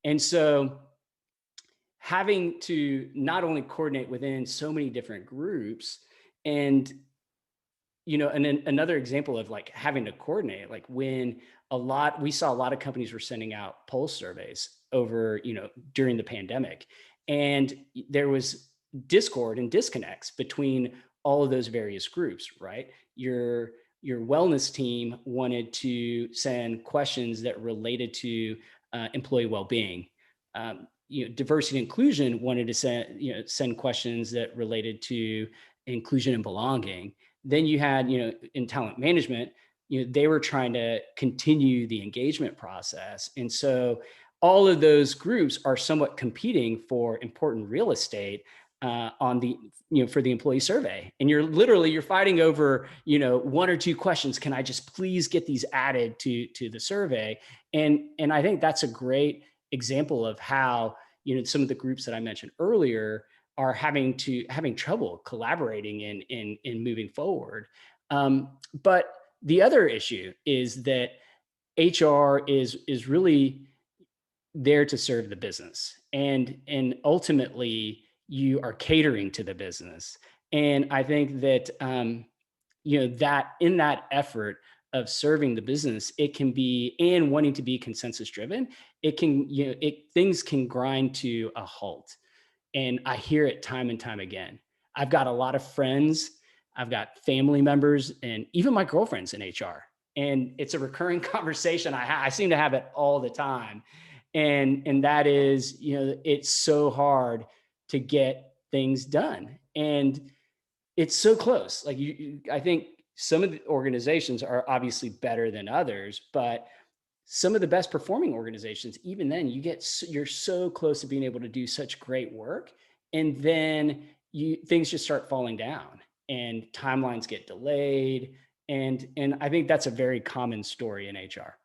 And so having to not only coordinate within so many different groups, and and then another example of like having to coordinate, like when we saw a lot of companies were sending out pulse surveys over, during the pandemic. And there was discord and disconnects between all of those various groups, right? Your wellness team wanted to send questions that related to employee well-being. Diversity and inclusion wanted to send questions that related to inclusion and belonging. Then you had, in talent management, they were trying to continue the engagement process. And so all of those groups are somewhat competing for important real estate on the, for the employee survey. And you're fighting over, one or two questions. Can I just please get these added to the survey? And I think that's a great example of how, some of the groups that I mentioned earlier are having trouble collaborating in moving forward. But the other issue is that HR is really there to serve the business, and ultimately you are catering to the business. And I think that that in that effort of serving the business, it can be, and wanting to be consensus driven, it can, things can grind to a halt. And I hear it time and time again. I've got a lot of friends, I've got family members, and even my girlfriend's in HR. And it's a recurring conversation. I seem to have it all the time. And that is, it's so hard to get things done. And it's so close. Like I think some of the organizations are obviously better than others, but some of the best performing organizations, even then, you're so close to being able to do such great work, and then things just start falling down, and timelines get delayed, and I think that's a very common story in HR.